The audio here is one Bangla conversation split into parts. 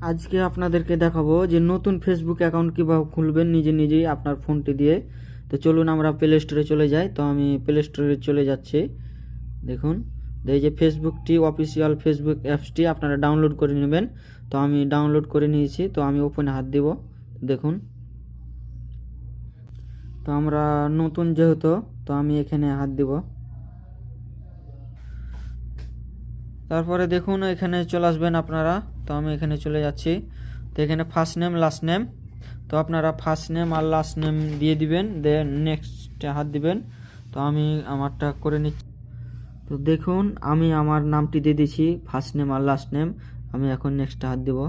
আজকে আপনাদেরকে দেখাবো যে নতুন ফেসবুক অ্যাকাউন্ট কীভাবে খুলবেন নিজে নিজেই আপনার ফোনটি দিয়ে। তো চলুন আমরা প্লে স্টোরে চলে যাই। তো আমি প্লে স্টোরে চলে যাচ্ছি। দেখুন, এই যে ফেসবুকটি অফিসিয়াল ফেসবুক অ্যাপসটি আপনারা ডাউনলোড করে নেবেন। তো আমি ডাউনলোড করে নিয়েছি। তো আমি ওপেনে হাত দিব। দেখুন, তো আমরা নতুন যেহেতু, তো আমি এখানে হাত দিব। তারপরে দেখুন এখানে চলে আসবেন আপনারা। তো আমি এখানে চলে যাচ্ছি। তো এখানে ফার্স্ট নেম লাস্ট নেম, তো আপনারা ফার্স্ট নেম আর লাস্ট নেম দিয়ে দিবেন, দেন নেক্সটে হাত দিবেন। তো আমি আমারটা করে নিচ্ছি। তো দেখুন আমি আমার নামটি দিয়ে দিয়েছি, ফার্স্ট নেম আর লাস্ট নেম। আমি এখন নেক্সটে হাত দিব।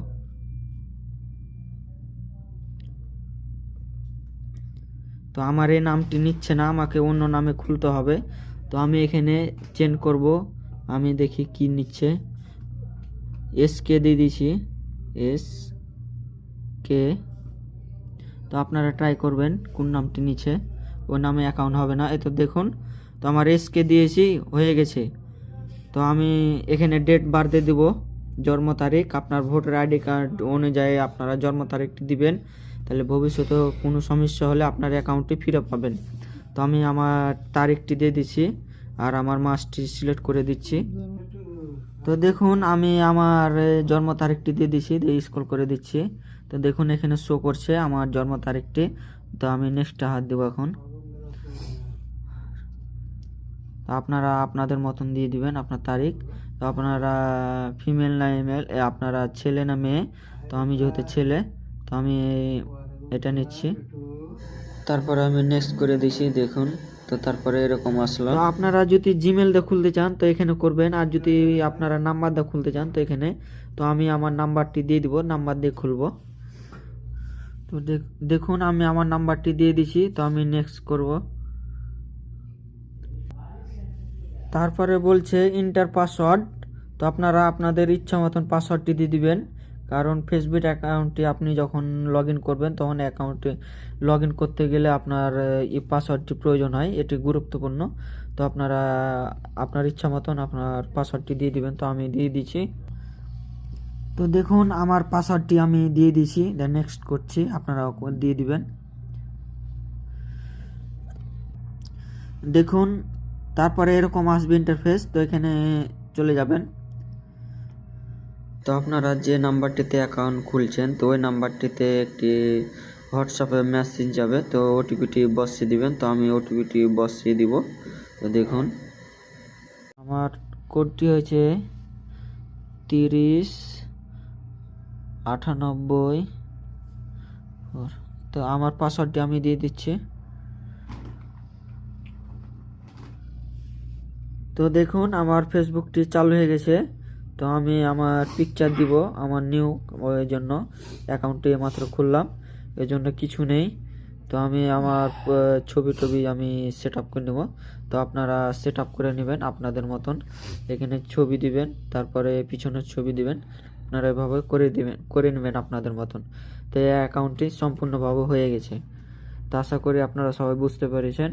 তো আমার এই নামটি নিচ্ছে না, আমাকে অন্য নামে খুলতে হবে। তো আমি এখানে চেঞ্জ করব। আমি দেখি কি নিচ্ছে। এস কে দিয়ে দিয়েছি, এস কে। তো আপনারা ট্রাই করবেন কোন নামটি নিচ্ছে, ওই নামে অ্যাকাউন্ট হবে না। এই তো দেখুন, তো আমার এসকে দিয়েছি, হয়ে গেছে। তো আমি এখানে ডেট বার্থডে দেব, জন্ম তারিখ। আপনার ভোটার আইডি কার্ড অনুযায়ী আপনারা জন্ম তারিখটি দিবেন, তাহলে ভবিষ্যতে কোনো সমস্যা হলে আপনার অ্যাকাউন্টটি ফিরে পাবেন। তো আমি আমার তারিখটি দিয়ে দিচ্ছি আর আমার মাসটি সিলেক্ট করে দিচ্ছি। তো দেখুন আমি আমার জন্ম তারিখটি দিয়ে দিচ্ছি, স্ক্রল করে দিচ্ছি। তো দেখুন এখানে শো করছে আমার জন্ম তারিখটি। তো আমি নেক্সটে হাত দেবো এখন। তো আপনারা আপনাদের মতন দিয়ে দিবেন আপনার তারিখ। তো আপনারা ফিমেল না ইমেল, আপনারা ছেলে না মেয়ে। তো আমি যেহেতু ছেলে, তো আমি এটা নিচ্ছি। তারপরে আমি নেক্সট করে দিছি। দেখুন, তো তারপরে এরকম আসলো। তো আপনারা যদি জিমেল দিয়ে খুলতে চান তো এখানে করবেন, আর যদি আপনারা নাম্বার দিয়ে খুলতে চান তো এখানে। তো আমি আমার নাম্বারটি দিয়ে দিব, নাম্বার দিয়ে খুলবো। তো দেখুন আমি আমার নাম্বারটি দিয়ে দিছি। তো আমি নেক্সট করব। তারপরে বলছে ইন্টার পাসওয়ার্ড। তো আপনারা আপনাদের ইচ্ছা মতন পাসওয়ার্ডটি দিয়ে দিবেন, কারণ ফেসবুক অ্যাকাউন্টটি আপনি যখন লগ ইন করবেন তখন অ্যাকাউন্টে লগ ইন করতে গেলে আপনার এই পাসওয়ার্ডটি প্রয়োজন হয়, এটি গুরুত্বপূর্ণ। তো আপনারা আপনার ইচ্ছা মতন আপনার পাসওয়ার্ডটি দিয়ে দিবেন। তো আমি দিয়ে দিচ্ছি। তো দেখুন আমার পাসওয়ার্ডটি আমি দিয়ে দিয়েছি, দেন নেক্সট করছি, আপনারাও দিয়ে দিবেন। দেখুন তারপরে এরকম আসবে ইন্টারফেস। তো এখানে চলে যাবেন। তো আপনারা যে নাম্বারটিতে অ্যাকাউন্ট খুলছেন তো ওই নাম্বারটিতে একটি হোয়াটসঅ্যাপে মেসেজ যাবে। তো ওটিপিটি বসিয়ে দিবেন। তো আমি ওটিপিটি বসিয়ে দিব। তো দেখুন আমার কোডটি হয়েছে 3098। তো আমার পাসওয়ার্ডটি আমি দিয়ে দিচ্ছি। তো দেখুন আমার ফেসবুকটি চালু হয়ে গেছে। তো আমি আমার পিকচার দিব, আমার নিউ, ওই জন্য অ্যাকাউন্টটি মাত্র খুললাম, এই জন্য কিছু নেই। তো আমি আমার ছবি টবি আমি সেট আপ করে নেব। তো আপনারা সেট আপ করে নেবেন আপনাদের মতন। এখানে ছবি দিবেন, তারপরে পিছনের ছবি দিবেন। আপনারা এভাবে করে নেবেন আপনাদের মতন। তো এই অ্যাকাউন্টটি সম্পূর্ণভাবে হয়ে গেছে। তো আশা করি আপনারা সবাই বুঝতে পেরেছেন।